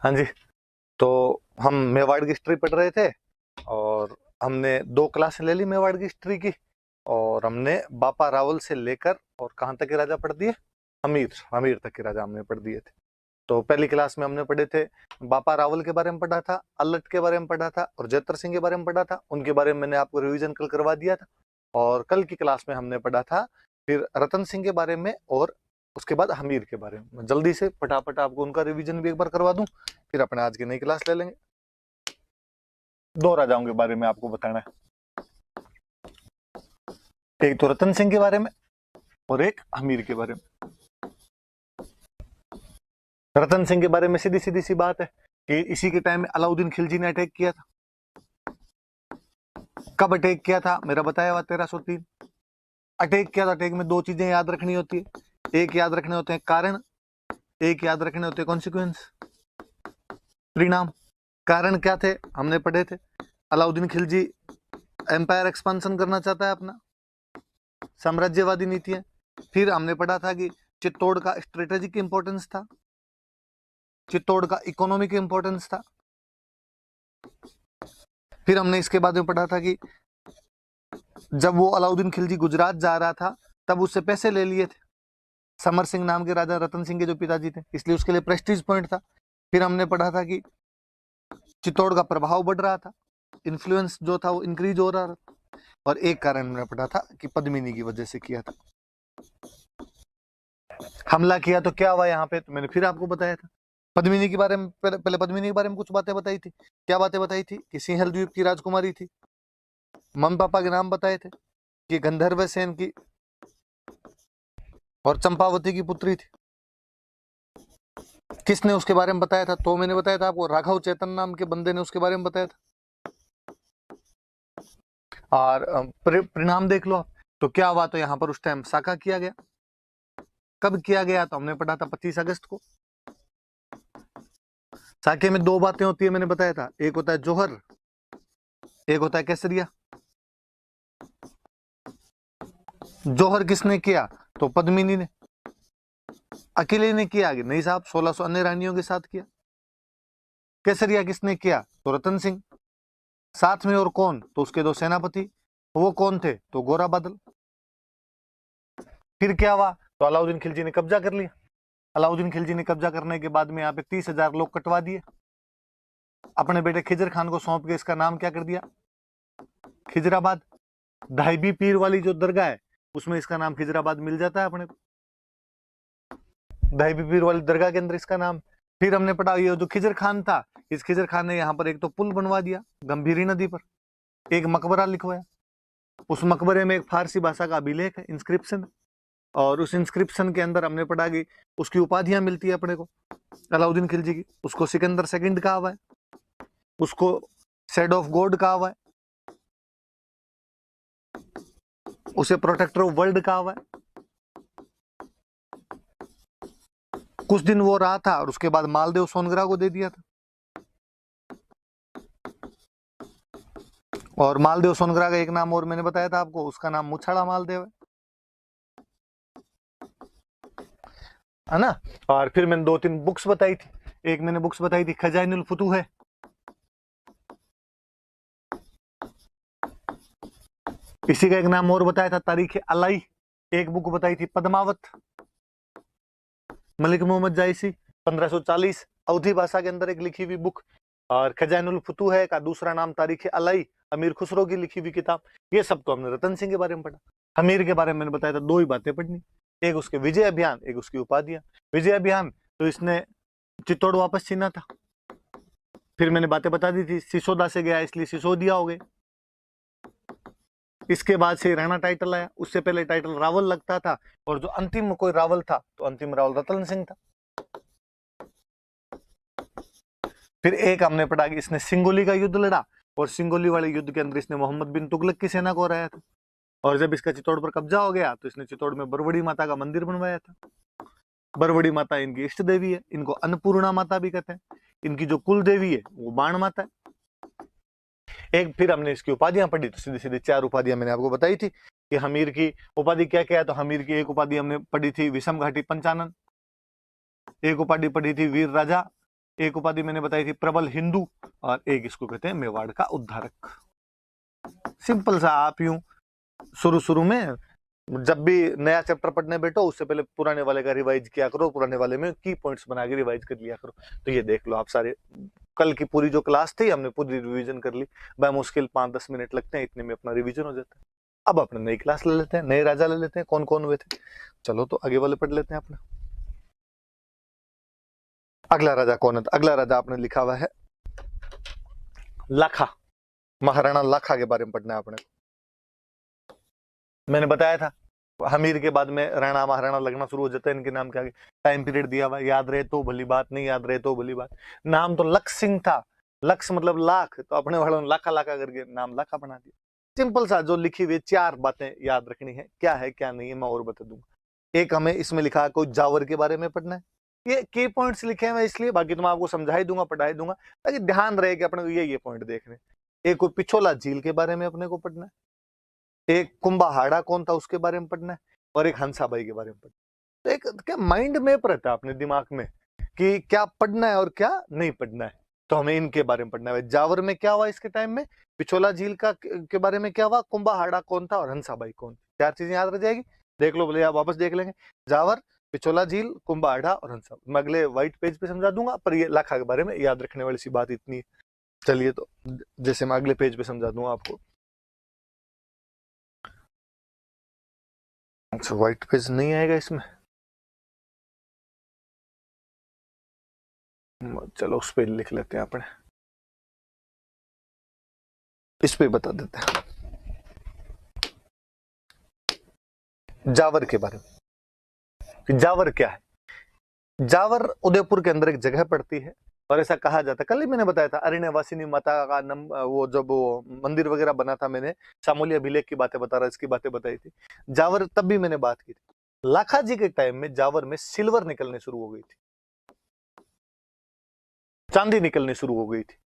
हाँ जी। तो हम मेवाड़ की हिस्ट्री पढ़ रहे थे और हमने 2 क्लास ले ली मेवाड़ की हिस्ट्री की। और हमने बापा रावल से लेकर और कहाँ तक के राजा पढ़ दिए, हमीर हमीर तक के राजा हमने पढ़ दिए थे। तो पहली क्लास में हमने पढ़े थे, बापा रावल के बारे में पढ़ा था, अल्लट के बारे में पढ़ा था और जैतर सिंह के बारे में पढ़ा था। उनके बारे में मैंने आपको रिवीजन कल करवा दिया था। और कल की क्लास में हमने पढ़ा था फिर रतन सिंह के बारे में और उसके बाद हमीर के बारे में। जल्दी से फटाफट आपको उनका रिवीजन भी एक बार करवा दूं, फिर अपने आज की नई क्लास ले लेंगे। 2 राजाओं के बारे में आपको बताना है, एक तो रतन सिंह के बारे में और एक हमीर के बारे में। रतन सिंह के बारे में सीधी सीधी सी बात है कि इसी के टाइम में अलाउद्दीन खिलजी ने अटैक किया था। कब अटैक किया था, मेरा बताया हुआ 1303 अटैक किया था। अटैक में 2 चीजें याद रखनी होती है, एक याद रखने होते हैं कारण, एक याद रखने होते हैं कॉन्सिक्वेंस, परिणाम। कारण क्या थे हमने पढ़े थे, अलाउद्दीन खिलजी एम्पायर एक्सपांशन करना चाहता है, अपना साम्राज्यवादी नीति है। फिर हमने पढ़ा था कि चित्तौड़ का स्ट्रेटेजिक इंपॉर्टेंस था, चित्तौड़ का इकोनॉमिक इंपॉर्टेंस था। फिर हमने इसके बाद में पढ़ा था कि जब वो अलाउद्दीन खिलजी गुजरात जा रहा था तब उससे पैसे ले लिए थे समर सिंह नाम के राजा, रतन सिंह के जो पिताजी थे, इसलिए उसके लिए प्रेस्टीज पॉइंट था। फिर हमने पढ़ा था कि चित्तौड़ का प्रभाव बढ़ रहा था, इन्फ्लुएंस जो था वो इंक्रीज हो रहा था। और एक कारण हमने पढ़ा था कि पद्मिनी की वजह से किया था, हमला किया तो क्या हुआ यहाँ पे, तो मैंने फिर आपको बताया था। पद्मिनी के बारे में पहले पद्मिनी के बारे में कुछ बातें बताई थी। क्या बातें बताई थी कि सिंहल द्वीप की राजकुमारी थी, मम्मी पापा के नाम बताए थे कि गंधर्व सेन की और चंपावती की पुत्री थी। किसने उसके बारे में बताया था, तो मैंने बताया था आपको, राघव चेतन नाम के बंदे ने उसके बारे में बताया था। और परिणाम देख लो आप, तो क्या हुआ, तो यहाँ पर उस टाइम साका किया गया। कब किया गया, तो हमने पढ़ा था 25 अगस्त को। साके में 2 बातें होती है, मैंने बताया था, एक होता है जौहर, एक होता है केसरिया। जौहर किसने किया, तो पद्मिनी ने। अकेले ने किया आगे नहीं साहब, 1600 अन्य रानियों के साथ किया। केसरिया किसने किया, तो रतन सिंह। साथ में और कौन, तो उसके 2 सेनापति, वो कौन थे, तो गोरा बादल। फिर क्या हुआ, तो अलाउद्दीन खिलजी ने कब्जा कर लिया। अलाउद्दीन खिलजी ने कब्जा करने के बाद में यहाँ पे 30,000 लोग कटवा दिए, अपने बेटे खिजर खान को सौंप के इसका नाम क्या कर दिया, खिजराबाद। धाईबी पीर वाली जो दरगाह है उसमें इसका नाम खिजराबाद मिल जाता है अपने को, धाईबी पीर वाली दरगाह के अंदर इसका नाम। फिर हमने पढ़ा ये जो खिजर खान था, इस खिजर खान ने यहाँ पर एक तो पुल बनवा दिया गंभीरी नदी पर, एक मकबरा लिखवाया, उस मकबरे में एक फारसी भाषा का अभिलेख है, इंस्क्रिप्शन। और उस इंस्क्रिप्शन के अंदर हमने पढ़ा कि उसकी उपाधियां मिलती है अपने को अलाउद्दीन खिलजी की। उसको सिकंदर सेकंड कहा हुआ है, उसको शेड ऑफ गॉड कहा हुआ है, उसे प्रोटेक्टर ऑफ वर्ल्ड कहा हुआ है। कुछ दिन वो रहा था और उसके बाद मालदेव सोनग्रा को दे दिया था। और मालदेव सोनग्रा का एक नाम और मैंने बताया था आपको, उसका नाम मुछाड़ा मालदेव है ना। और फिर मैंने 2-3 बुक्स बताई थी, एक मैंने बुक्स बताई थी खजाइनुल फुतूह है, इसी का एक नाम और बताया था तारीख अलाई। एक बुक बताई थी पद्मावत, मलिक मोहम्मद जायसी 1540 अवधी भाषा के अंदर एक लिखी हुई बुक। और खजाइनुल फुतूह है का दूसरा नाम तारीख अलाई, अमीर खुसरो की लिखी हुई किताब। ये सब तो हमने रतन सिंह के बारे में पढ़ा। हमीर के बारे में मैंने बताया था 2 ही बातें पढ़नी, एक उसके विजय अभियान, एक उसकी उपाधियां। विजय अभियान तो इसने चित्तौड़ वापस छीना था, फिर मैंने बातें बता दी थी, सिसोदा से गया इसलिए सिसोदिया हो गए। इसके बाद से राणा टाइटल आया, उससे पहले टाइटल रावल लगता था, और जो अंतिम कोई रावल था तो अंतिम रावल रतन सिंह था। फिर एक हमने पढ़ा कि इसने सिंगोली का युद्ध लड़ा, और सिंगोली वाले युद्ध के अंदर इसने मोहम्मद बिन तुगलक की सेना को हराया था। और जब इसका चित्तौड़ पर कब्जा हो गया तो इसने चित्तौड़ में बरवड़ी माता का मंदिर बनवाया था। बरवड़ी माता इनकी इष्ट देवी है, इनको अन्नपूर्णा माता भी कहते हैं। इनकी जो कुल देवी है वो बाण माता है। एक फिर हमने इसकी उपाधियां पढ़ी, तो सीधी सीधी 4 उपाधियां मैंने आपको बताई थी कि हमीर की उपाधि क्या क्या है। तो हमीर की एक उपाधि हमने पढ़ी थी विषम घाटी पंचानन, एक उपाधि पढ़ी थी वीर राजा, एक उपाधि मैंने बताई थी प्रबल हिंदू, और एक इसको कहते हैं मेवाड़ का उद्धारक। सिंपल सा। आप यूं शुरू शुरू में जब भी नया चैप्टर पढ़ने बैठो उससे पहले पुराने वाले का रिवाइज किया करो, पुराने वाले में की पॉइंट्स बना के रिवाइज कर लिया करो। तो ये देख लो आप सारे, कल की पूरी जो क्लास थी हमने पूरी रिवीजन कर ली। मुश्किल 5-10 मिनट लगते हैं, इतने में अपना रिवीजन हो जाता है। अब अपने नई क्लास ले लेते हैं, नए राजा ले लेते हैं, कौन कौन हुए थे। चलो तो आगे वाले पढ़ लेते हैं अपना। अगला राजा कौन है? अगला राजा आपने लिखा हुआ है लाखा, महाराणा लाखा के बारे में पढ़ना है आपने। मैंने बताया था हमीर के बाद में राणा महाराणा लगना शुरू हो जाता है इनके नाम के आगे। टाइम पीरियड दिया हुआ, याद रहे तो भली बात, नहीं याद रहे तो भली बात। नाम तो लक्ष्य सिंह था, लक्ष्य मतलब लाख, तो अपने वालों ने लाखा लाखा करके नाम लाखा बना दिया। सिंपल सा, जो लिखी हुई 4 बातें याद रखनी है, क्या है क्या नहीं है मैं और बता दूंगा। एक हमें इसमें लिखा है कोई जावर के बारे में पढ़ना है, ये की पॉइंट्स लिखे हैं इसलिए, बाकी तो मैं आपको समझा ही दूंगा, पढ़ा ही दूंगा, ताकि ध्यान रहे कि अपने को ये पॉइंट देखने। एक कोई पिछोला झील के बारे में अपने को पढ़ना है, एक कुंभाहाड़ा कौन था उसके बारे में पढ़ना है, और एक हंसाबाई के बारे में पढ़ना है। तो एक क्या माइंड मैप रहता है अपने दिमाग में कि क्या पढ़ना है और क्या नहीं पढ़ना है। तो हमें इनके बारे में पढ़ना है। जावर में क्या हुआ इसके टाइम में, पिछोला झील का के बारे में क्या हुआ, कुंभाहाड़ा कौन था और हंसाबाई कौन थी। 4 चीजें याद रह जाएगी। देख लो, बोले आप वापस देख लेंगे। जावर, पिछोला झील, कुंभाहाड़ा और हंसाबाई। मैं अगले व्हाइट पेज पे समझा दूंगा, पर ये लाखा के बारे में याद रखने वाली सी बात इतनी है। चलिए तो जैसे मैं अगले पेज पे समझा दूंगा आपको। अच्छा, व्हाइट पेज नहीं आएगा इसमें, चलो उस पे लिख लेते हैं अपने, इस पे बता देते हैं जावर के बारे में। जावर क्या है? जावर उदयपुर के अंदर एक जगह पड़ती है, और ऐसा कहा जाता है, कल ही मैंने बताया था अरण्यवासिनी माता का वो जब वो मंदिर वगैरह बना था, मैंने सामोली अभिलेख की बातें बता रहा, इसकी बातें बताई थी। जावर तब भी मैंने बात की थी। लाखा जी के टाइम में जावर में सिल्वर निकलने शुरू हो गई थी, चांदी निकलने शुरू हो गई थी।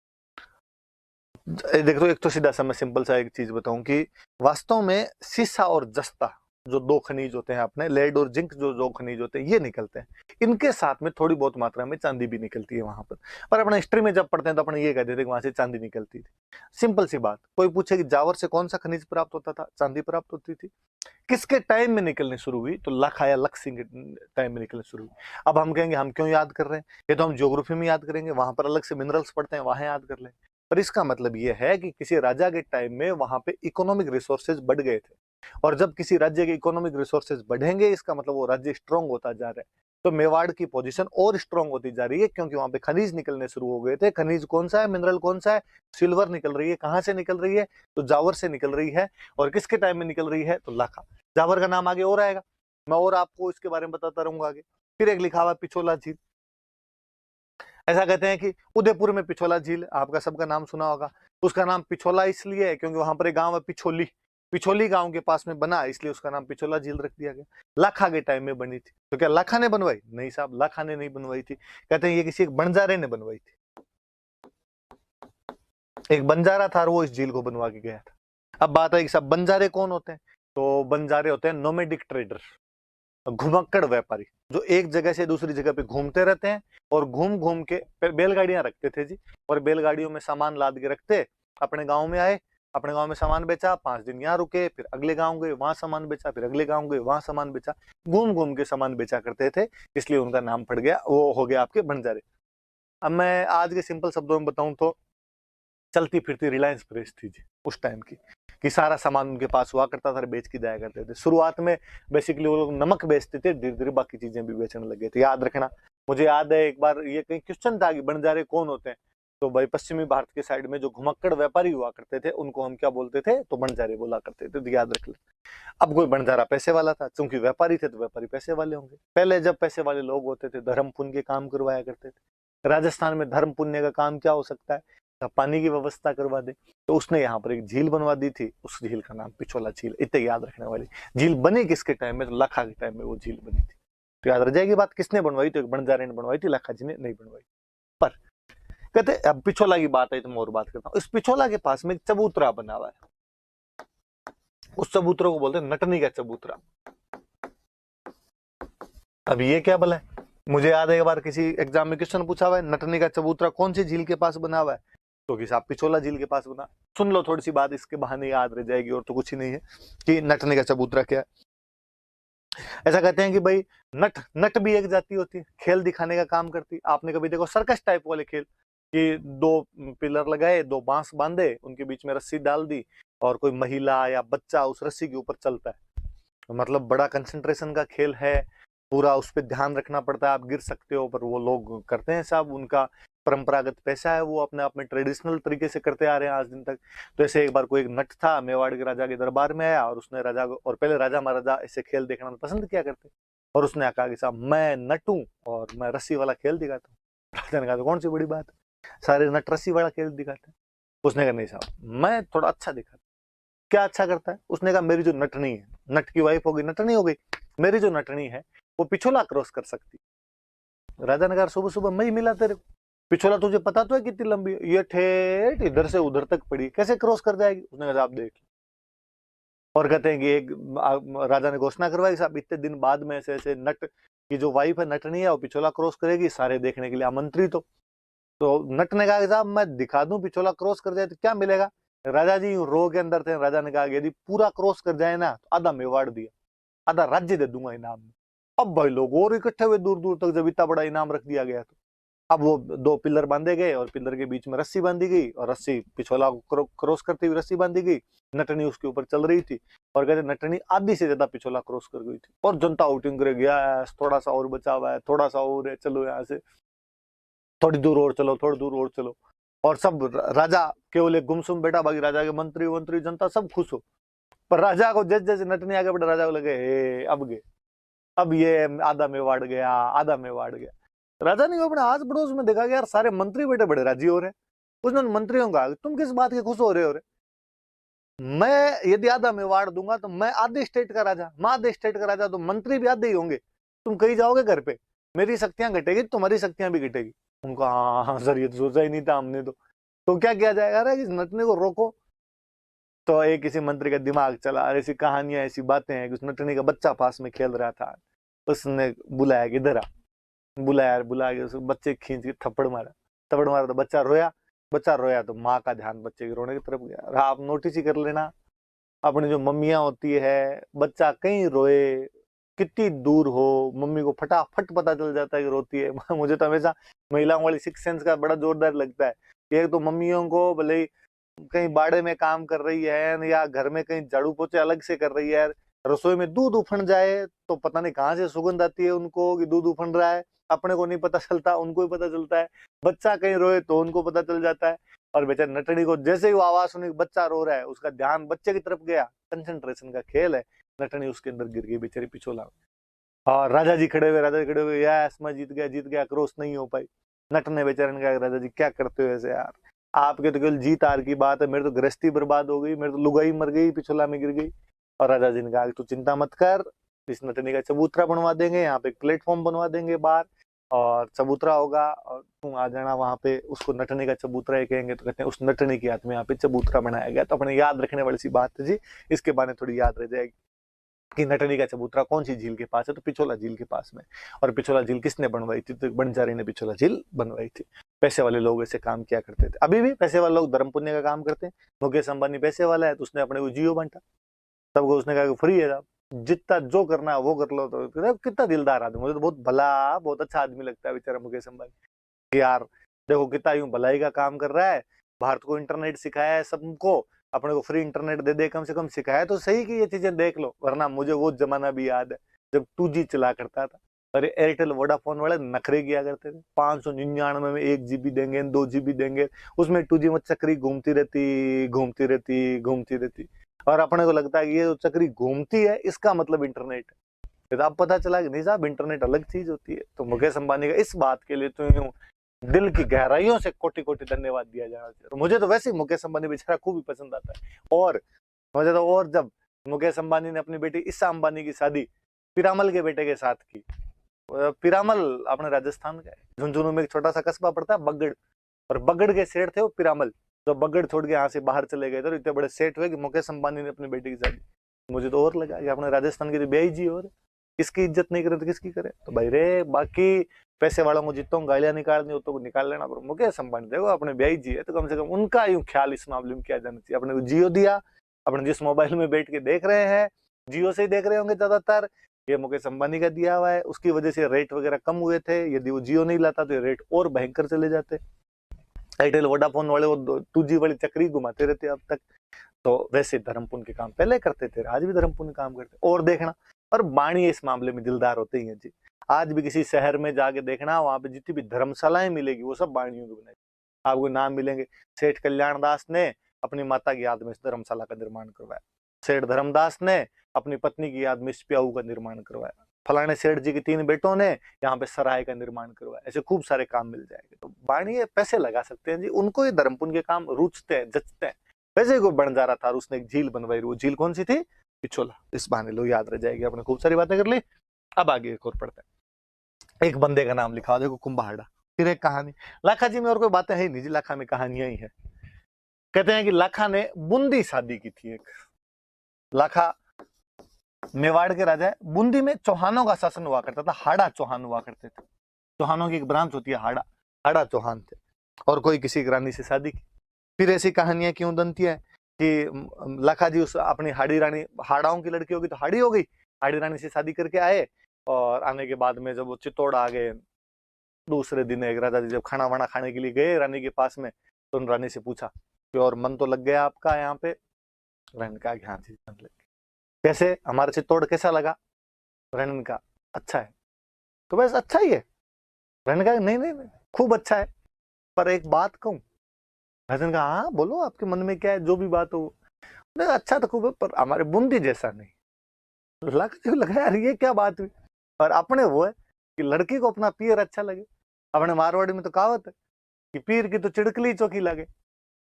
देखो, एक तो सीधा सा मैं सिंपल सा एक चीज बताऊं कि वास्तव में सीसा और जस्ता जो 2 खनिज होते हैं अपने, लेड और जिंक जो 2 खनिज होते हैं, ये निकलते हैं। इनके साथ में थोड़ी बहुत मात्रा में चांदी भी निकलती है वहां पर अपने हिस्ट्री में जब पढ़ते हैं तो अपने ये कहते थे कि वहां से चांदी निकलती थी। सिंपल सी बात, कोई पूछे कि जावर से कौन सा खनिज प्राप्त होता था, चांदी प्राप्त होती थी। किसके टाइम में निकलनी शुरू हुई? तो लाखा या लक्ष्य सिंह के टाइम में निकलनी शुरू हुई। अब हम कहेंगे हम क्यों याद कर रहे हैं, ये तो हम ज्योग्राफी में याद करेंगे, वहां पर अलग से मिनरल्स पढ़ते हैं, वहां याद कर लें। पर इसका मतलब यह है कि किसी राजा के टाइम में वहां पे इकोनॉमिक रिसोर्सेज बढ़ गए थे, और जब किसी राज्य के इकोनॉमिक रिसोर्सेज बढ़ेंगे, इसका मतलब वो राज्य स्ट्रांग होता जा रहा है। तो मेवाड़ की पोजीशन और स्ट्रांग होती जा रही है, क्योंकि वहां पे खनिज निकलने शुरू हो गए थे। खनिज कौन सा है, मिनरल कौन सा है? सिल्वर निकल रही है। कहां से निकल रही है? तो जावर से निकल रही है। और किसके टाइम में निकल रही है? तो लाखा। जावर का नाम आगे और आएगा, मैं और आपको इसके बारे में बताता रहूंगा आगे। फिर एक लिखा हुआ पिछोला झील। ऐसा कहते हैं कि उदयपुर में पिछोला झील, आपका सबका नाम सुना होगा। उसका नाम पिछोला इसलिए है क्योंकि वहां पर एक गांव है पिछोली, पिछोली गांव के पास में बना, इसलिए उसका नाम पिछोला झील रख दिया गया। लाखा के टाइम में बनी थी। तो क्या लाखा ने बनवाई? नहीं साहब, लाखा ने नहीं बनवाई थी। कहते हैं ये किसी एक बंजारे ने बनवाई थी। एक बंजारा था और वो इस झील को बनवा के गया था। अब बात है कि सब बंजारे कौन होते हैं? तो बंजारे होते हैं नोमेडिक ट्रेडर, घुमक्कड़ व्यापारी, जो एक जगह से दूसरी जगह पे घूमते रहते हैं, और घूम घूम के बैलगाड़ियां रखते थे जी, और बैलगाड़ियों में सामान लाद के रखते, अपने गांव में आए, अपने गांव में सामान बेचा, 5 दिन यहाँ रुके, फिर अगले गांव गए, वहां सामान बेचा, फिर अगले गांव गए, वहां सामान बेचा, घूम घूम के सामान बेचा करते थे, इसलिए उनका नाम पड़ गया, वो हो गया आपके बंजारे। अब मैं आज के सिंपल शब्दों में बताऊं तो चलती फिरती रिलायंस प्रेस थी जी उस टाइम की, कि सारा सामान उनके पास हुआ करता था, बेच के जाया करते थे। शुरुआत में बेसिकली वो लोग नमक बेचते थे, धीरे धीरे बाकी चीजें भी बेचने लगे थे। याद रखना, मुझे याद है एक बार ये कहीं क्वेश्चन था कि बंजारे कौन होते हैं, तो भाई पश्चिमी भारत के साइड में जो घुमक्कड़ व्यापारी हुआ करते थे उनको हम क्या बोलते थे? तो बंजारे बोला करते थे, तो याद रख ले। अब कोई बंजारा पैसे वाला था, क्योंकि व्यापारी थे तो व्यापारी पैसे वाले होंगे। पहले जब पैसे वाले लोग होते थे, धर्म पुण्य के काम करवाया करते थे। राजस्थान में धर्म पुण्य का काम क्या हो सकता है? पानी की व्यवस्था करवा दे, तो उसने यहाँ पर एक झील बनवा दी थी, उस झील का नाम पिछोला झील। इतने याद रखने वाली। झील बनी किसके टाइम में? तो लाखा के टाइम में वो झील बनी थी। तो याद रह जाएगी बात, किसने बनवाई? तो एक बंजारे ने बनवाई थी, लाखा जी ने नहीं बनवाई। पर कहते अब पिछोला की बात आई तो मैं और बात करता हूँ। इस पिछोला के पास में एक चबूतरा बना हुआ है, उस चबूतरे को बोलते हैं नटनी का चबूतरा। अब ये क्या भला है? मुझे याद है एक बार किसी एग्जाम में क्वेश्चन पूछा हुआ है, नटनी का चबूतरा कौन सी झील के पास बना हुआ है, तो कि साहब पिछोला झील के पास बना। सुन लो थोड़ी सी बात, इसके बहाने याद रह जाएगी, और तो कुछ ही नहीं है कि नटनी का चबूतरा क्या है। ऐसा कहते हैं कि भाई नट नट भी एक जाति होती है, खेल दिखाने का काम करती है। आपने कभी देखो सर्कस टाइप वाले खेल, कि दो पिलर लगाए, दो बांस बांधे, उनके बीच में रस्सी डाल दी, और कोई महिला या बच्चा उस रस्सी के ऊपर चलता है। मतलब बड़ा कंसंट्रेशन का खेल है, पूरा उस पर ध्यान रखना पड़ता है, आप गिर सकते हो, पर वो लोग करते हैं साहब, उनका परंपरागत पैसा है, वो अपने आप में ट्रेडिशनल तरीके से करते आ रहे हैं आज दिन तक। तो ऐसे एक बार कोई एक नट था, मेवाड़ के राजा के दरबार में आया, और उसने राजा को, और पहले राजा महाराजा ऐसे खेल देखना पसंद किया करते, और उसने कहा कि साहब मैं नट हूं और मैं रस्सी वाला खेल दिखाता हूँ। राजा ने कहा तो कौन सी बड़ी बात है, सारे नट रस्सी वाला खेल दिखाते हैं। उसने कहा नहीं साहब मैं थोड़ा अच्छा दिखाता। क्या अच्छा करता है? उसने कहा मेरी जो नटनी है, नट की वाइफ होगी नटनी हो गई, मेरी जो नटनी है वो पिछोला क्रॉस कर सकती। राजा ने कहा सुबह सुबह मैं ही मिला तेरे को, पिछोला तुझे पता तो है कितनी लंबी है, ये ठेठ इधर से उधर तक पड़ी, कैसे क्रॉस कर जाएगी? उसने कहा आप देख। और कहते हैं कि एक राजा ने घोषणा करवाई साहब इतने दिन बाद में ऐसे ऐसे नट की जो वाइफ है नटनी है वो पिछोला क्रॉस करेगी, सारे देखने के लिए आमंत्रित हो। तो नट ने कहा कि साहब मैं दिखा दूं पिछोला क्रॉस कर जाए तो क्या मिलेगा? राजा जी रो के अंदर थे। राजा ने कहा यदि पूरा क्रॉस कर जाए ना तो आधा मेवाड़ दिया, आधा राज्य दे दूंगा इनाम में। अब भाई लोग और इकट्ठे हुए दूर दूर तक, जब इतना बड़ा इनाम रख दिया गया तो। अब वो दो पिलर बांधे गए और पिलर के बीच में रस्सी बांधी गई, और रस्सी पिछोला को क्रॉस करती हुई रस्सी बांधी गई, नटनी उसके ऊपर चल रही थी, और कहते नटनी आधी से ज्यादा पिछोला क्रॉस कर गई थी, और जनता आउटिंग करे गया, थोड़ा सा और बचा हुआ है, थोड़ा सा और है, चलो यहाँ से थोड़ी दूर और चलो, थोड़ी दूर और चलो। और सब राजा केवल एक गुमसुम बेटा, बाकी राजा के मंत्री वंत्री जनता सब खुश हो। पर राजा को जैसे जैसे नटनी आगे बढ़ा, राजा को लगे हे अब गए, अब ये आधा मेवाड़ गया, आधा मेवाड़ गया। राजा ने अपने आस पड़ोस में देखा कि यार सारे मंत्री बेटे बड़े राजी हो रहे। उसने मंत्रियों को कहा तुम किस बात के खुश हो रहे हो? मैं यदि आधा मेवाड़ दूंगा तो मैं आधे स्टेट का राजा, मैं आधे स्टेट का राजा, तो मंत्री भी आधे ही होंगे, तुम कहीं जाओगे घर पे, मेरी शक्तियां घटेगी, तुम्हारी शक्तियां भी घटेगी। उनको हाँ हाँ सर ये तो सोचा ही नहीं था हमने तो क्या किया जाएगा? अरे इस नटने को रोको। तो एक किसी मंत्री का दिमाग चला, और ऐसी कहानियां ऐसी बातें हैं कि उस नटनी का बच्चा पास में खेल रहा था, उसने बुलाया कि इधर आ, बुलाया, बुला के उस बच्चे खींच के थप्पड़ मारा, थप्पड़ मारा तो बच्चा रोया, बच्चा रोया तो माँ का ध्यान बच्चे के रोने की तरफ गया। और आप नोटिस ही कर लेना, अपनी जो मम्मियां होती है, बच्चा कहीं रोए, कितनी दूर हो, मम्मी को फटाफट पता चल जाता है कि रोती है। मुझे तो हमेशा महिलाओं वाली सिक्स सेंस का बड़ा जोरदार लगता है। एक तो मम्मियों को भले ही कहीं बाड़े में काम कर रही है या घर में कहीं झाड़ू पोछे अलग से कर रही है, रसोई में दूध उफन जाए तो पता नहीं कहाँ से सुगंध आती है उनको कि दूध उफन रहा है, अपने को नहीं पता चलता, उनको ही पता चलता है। बच्चा कहीं रोए तो उनको पता चल जाता है। और बेचारे नटनी को जैसे ही वो आवाज सुनी बच्चा रो रहा है, उसका ध्यान बच्चे की तरफ गया, कंसंट्रेशन का खेल है, नटनी उसके अंदर गिर गई बेचारी पिछोला। और राजा जी खड़े हुए, राजा जी खड़े हुए, यस मैं जीत गया, क्रॉस नहीं हो पाई। नट ने बेचारे ने कहा राजा जी क्या करते हो ऐसे यार, आपके तो केवल जीत हार की बात है, मेरे तो गृहस्थी बर्बाद हो गई, मेरे तो लुगाई मर गई, पिछोला में गिर गई। और राजा जी ने कहा तू चिंता मत कर, इस नटनी का चबूतरा बनवा देंगे, यहाँ पे एक प्लेटफॉर्म बनवा देंगे बाहर, और चबूतरा होगा, और तुम आ जाना वहां पे, उसको नटनी का चबूतरा ही कहेंगे। तो कहते हैं उस नटनी की याद में यहाँ पे चबूतरा बनाया गया। तो अपने याद रखने वाली सी बात है जी, इसके बारे में थोड़ी याद रह जाएगी कि नटनी का चबूतरा कौन सी झील के पास है, तो पिछोला झील के पास में। और पिछोला झील किसने बनवाई थी? तो बंजारी ने पिछोला झील बनवाई थी। पैसे वाले लोग ऐसे काम किया करते थे, अभी भी पैसे वाले लोग धर्म पुण्य का काम करते हैं। मुकेश अंबानी पैसे वाला है तो उसने अपने को जियो बांटा, सबको उसने कहा कि फ्री है साहब, जितना जो करना है वो कर लो। तो कितना दिलदार आदमी, मुझे तो बहुत भला, बहुत अच्छा आदमी लगता है बेचारा मुकेश अंबानी। यार देखो कितना यूं भलाई का काम कर रहा है, भारत को इंटरनेट सिखाया है सबको, अपने को फ्री इंटरनेट दे दे, कम से कम सिखाया तो सही कि ये चीजें देख लो। वरना मुझे वो जमाना भी याद है जब 2G चला करता था, अरे एयरटेल वोडाफोन वाले नखरे किया करते थे, 599 में 1 GB देंगे, 2 GB देंगे, उसमें 2G में चक्री घूमती रहती घूमती रहती घूमती रहती। और अपने को लगता है कि ये जो चक्री घूमती है इसका मतलब इंटरनेट है। तो अब पता चला कि नहीं साहब, इंटरनेट अलग चीज होती है। तो मुकेश अंबानी का इस बात के लिए तो यूं दिल की गहराइयों से कोटि कोटि धन्यवाद दिया जाना चाहिए। तो मुझे तो वैसे ही मुकेश अंबानी बेचारा खूब ही पसंद आता है। और मुझे तो, और जब मुकेश अंबानी ने अपनी बेटी ईशा अंबानी की शादी पीरामल के बेटे के साथ की, पीरामल अपने राजस्थान का है, झुंझुनू में एक छोटा सा कस्बा पड़ता है बगड़, और बगड़ के सेठ थे वो पीरामल, जो बगड़ छोड़ के यहाँ से बाहर चले गए थे, और इतने बड़े सेठ हुए कि मुकेश अंबानी ने अपनी बेटी की शादी। मुझे तो और लगा कि अपने राजस्थान की तो ब्याई जी और इसकी इज्जत नहीं करे तो किसकी करे? तो भाई रे, बाकी पैसे वालों को जितों गालियां निकालनी हो तो निकाल लेना, पर मुकेश अंबानी देखो अपने ब्याई जी है तो कम से कम उनका यूं ख्याल इस मामले में किया जाना चाहिए। अपने को जियो दिया, अपने जिस मोबाइल में बैठ के देख रहे हैं जियो से ही देख रहे होंगे ज्यादातर, ये मुकेश अंबानी का दिया हुआ है, उसकी वजह से रेट वगैरह कम हुए थे। यदि वो जियो नहीं लाता तो ये रेट और भयंकर चले जाते। एयरटेल वोडाफोन वाले वो 2G वाली चक्री घुमाते रहते अब तक। तो वैसे धर्म पुण्य के काम पहले करते थे, आज भी धर्म पुण्य काम करते और देखना। और बाणी इस मामले में दिलदार होते ही हैं जी। आज भी किसी शहर में जाके देखना, वहां पे जितनी भी धर्मशालाएं मिलेगी वो सब बाणियों की बनाई। आपको नाम मिलेंगे, सेठ कल्याण दास ने अपनी माता की याद में इस धर्मशाला का निर्माण करवाया, सेठ धर्मदास ने अपनी पत्नी की याद में इस प्याऊ का निर्माण करवाया, फलाने सेठ जी के 3 बेटों ने यहाँ पे सराय का निर्माण करवाया। ऐसे खूब सारे काम मिल जाएंगे। तो बाणी पैसे लगा सकते हैं जी, उनको ये धर्म पुण्य के काम रुचते हैं, जचते हैं। वैसे को बंजारा था, उसने एक झील बनवाई, वो झील कौन सी थी? पिछोला। इस बहाने लोग याद रह जाएगी। आपने खूब सारी बातें कर ली। अब आगे एक और पढ़ते हैं। एक बंदे का नाम लिखा, देखो कुंभाड़ा। फिर एक कहानी। लाखा जी में और कोई बातें है नहीं जी, लाखा में कहानियां ही है। कहते हैं कि लाखा ने बूंदी शादी की थी। एक लाखा मेवाड़ के राजा है। बूंदी में चौहानों का शासन हुआ करता था, हाड़ा चौहान हुआ करते थे। चौहानों की एक ब्रांच होती है हाड़ा, हाड़ा चौहान थे। और कोई किसी रानी से शादी की। फिर ऐसी कहानियां क्यों बनती है कि लाखा जी उस अपनी हाड़ी रानी, हाड़ाओं की लड़की होगी तो हाड़ी हो गई, हाड़ी रानी से शादी करके आए। और आने के बाद में जब वो चित्तौड़ आ गए, दूसरे दिन एक राजा जी जब खाना वाना खाने के लिए गए रानी के पास में, तो उन रानी से पूछा कि और मन तो लग गया आपका यहाँ पे? रानी कहा कि हाँ जी मन लग गया। कैसे, हमारा चित्तौड़ कैसा लगा? रानी का अच्छा है। तो बस अच्छा ही है। रानी कहा नहीं नहीं नहीं खूब अच्छा है, पर एक बात कहूं। राजन कहा हाँ बोलो, आपके मन में क्या है, जो भी बात हो। अच्छा तो खूब है, पर हमारे बूंदी जैसा नहीं। लगा यार ये क्या बात हुई। और अपने वो है कि लड़की को अपना पीर अच्छा लगे। अपने मारवाड़ी में तो कहावत है कि पीर की तो चिड़कली चौकी लगे।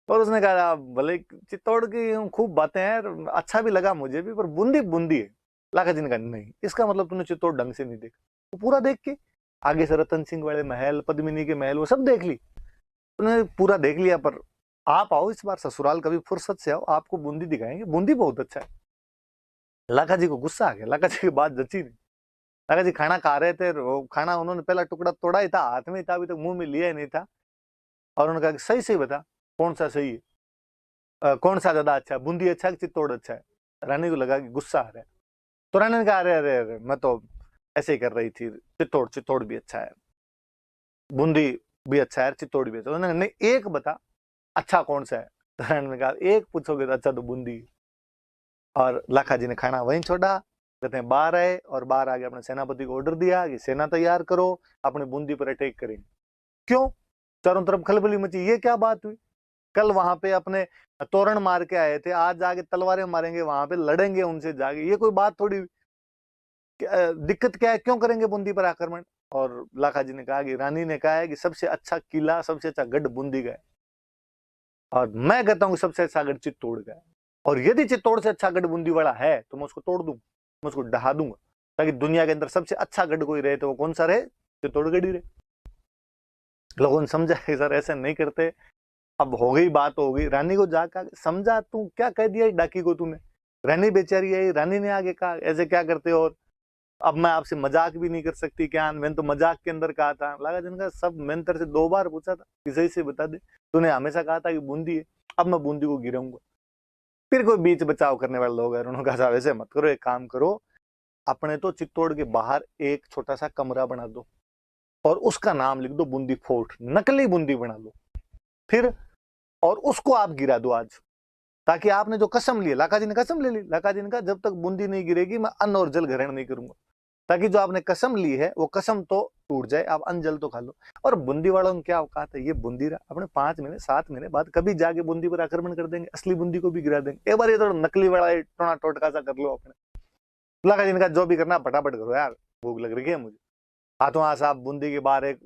और उसने कहा भले चित्तौड़ की खूब बातें हैं, अच्छा भी लगा मुझे भी, पर बूंदी बूंदी है। लाखा जी ने कहा नहीं, इसका मतलब तूने चित्तौड़ ढंग से नहीं देखा। वो पूरा देख के आगे से रतन सिंह वाले महल, पद्मिनी के महल, वो सब देख ली, उन्होंने पूरा देख लिया। पर आप आओ इस बार ससुराल, कभी फुर्सत से आओ, आपको बूंदी दिखाएंगे, बूंदी बहुत अच्छा है। लाखा जी को गुस्सा आ गया, लाखा जी की बात जची नहीं। लाखा जी खाना खा रहे थे, वो खाना उन्होंने पहला टुकड़ा तोड़ा ही था, हाथ में ही था, अभी तक मुंह में लिया ही नहीं था। और उन्होंने कहा कि सही सही बता कौन सा सही है, कौन सा ज्यादा अच्छा है, बूंदी अच्छा है कि चित्तौड़ अच्छा है? रानी को लगा कि गुस्सा आ रहा है। तो रानी ने कहा अरे अरे अरे मैं तो ऐसे ही कर रही थी, चित्तौड़ चित्तौड़ भी अच्छा है, बूंदी भी अच्छा है, चित्तौड़ भी अच्छा। उन्होंने नहीं एक बता अच्छा कौन सा है? तो रानी ने कहा एक पूछोगे तो अच्छा तो बूंदी। और लाखा जी ने खाना वहीं छोड़ा। कहते हैं बाहर आए और बाहर आके अपने सेनापति को ऑर्डर दिया कि सेना तैयार करो, अपने बूंदी पर अटैक करेंगे। क्यों? चारों तरफ खलबली मची, ये क्या बात हुई? कल वहां पे अपने तोरण मार के आए थे, आज जाके तलवारें मारेंगे, वहां पे लड़ेंगे उनसे जाके, ये कोई बात थोड़ी। दिक्कत क्या है, क्यों करेंगे बूंदी पर आक्रमण? और लाखा जी ने कहा कि रानी ने कहा है कि सबसे अच्छा किला, सबसे अच्छा गढ़ बूंदी का है, और मैं कहता हूँ सबसे अच्छा गढ़ चित्तौड़ का है। और यदि चित्तौड़ से अच्छा गढ़ बूंदी वाला है तो मैं उसको तोड़ दूंगा, मैं उसको ढहा दूंगा, ताकि दुनिया के अंदर सबसे अच्छा गढ़ कोई रहे तो वो कौन सा रहे? चित्तौड़गढ़ ही रहे। लोगों ने समझा कि सर ऐसे नहीं करते। अब हो गई बात, हो गई। रानी को जाकर समझा, तू क्या कह दिया डाकी को तूने? रानी बेचारी है, रानी ने आगे कहा ऐसे क्या करते हो, और अब मैं आपसे मजाक भी नहीं कर सकती क्या? मैंने तो मजाक के अंदर कहा था। लगा जिनका सब, मैंने तेरे से 2 बार पूछा था कि सही से बता दे, तूने हमेशा कहा था कि बूंदी है, अब मैं बूंदी को गिराऊंगा। फिर कोई बीच बचाव करने वाले लोग हैं, उन्होंने कहा वैसे मत करो, एक काम करो, अपने तो चित्तौड़ के बाहर एक छोटा सा कमरा बना दो और उसका नाम लिख दो बूंदी फोर्ट, नकली बूंदी बना लो फिर, और उसको आप गिरा दो आज, ताकि आपने जो कसम ली, लाखा जी ने कसम ले ली। लाखा जी ने कहा जब तक बूंदी नहीं गिरेगी मैं अन्न और जल ग्रहण नहीं करूंगा, ताकि जो आपने कसम ली है वो कसम तो टूट जाए, आप अन्न जल तो खा लो। और बूंदी वालों ने क्या औकात है, ये बूंदी रहा, अपने 5 महीने 7 महीने बाद कभी जाके बूंदी पर आक्रमण कर देंगे, असली बूंदी को भी गिरा देंगे। एक बार ये तो नकली वाला टोना टोटका सा कर लो अपने। लाखा जी ने कहा जो भी करना फटाफट करो यार, भूख लग रही है मुझे। हाथों हाथ साहब बूंदी के बाहर एक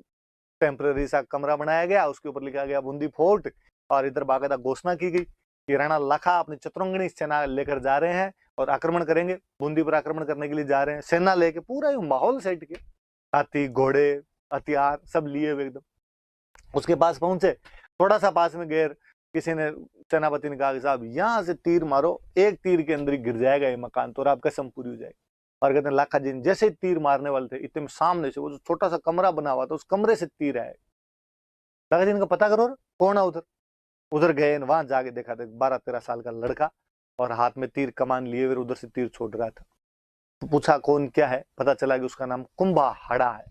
टेम्पररी सा कमरा बनाया गया, उसके ऊपर लिखा गया बूंदी फोर्ट, और इधर बाकायदा घोषणा की गई कि राणा लाखा अपनी चतुरंगनी सेना लेकर जा रहे हैं और आक्रमण करेंगे, बूंदी पर आक्रमण करने के लिए जा रहे हैं। सेना लेके पूरा माहौल सेट किया, हाथी घोड़े हथियार सब लिए हुए एकदम। उसके पास पहुंचे, थोड़ा सा पास में गए, किसी ने, सेनापति ने कहा कि साहब यहाँ से तीर मारो, एक तीर के अंदर ही गिर जाएगा ये मकान, तो आप कसम पूरी हो जाएगी। और कहते हैं लाखा जी जैसे ही तीर मारने वाले थे, इतने में सामने से वो जो छोटा सा कमरा बना हुआ था, उस कमरे से तीर आए। लाखा जी ने पता करो कौन है उधर। उधर गए, वहां जाके देखा था 12-13 साल का लड़का, और हाथ में तीर कमान लिए हुए उधर से तीर छोड़ रहा था। तो पूछा कौन क्या है, पता चला कि उसका नाम कुंभाहाड़ा है।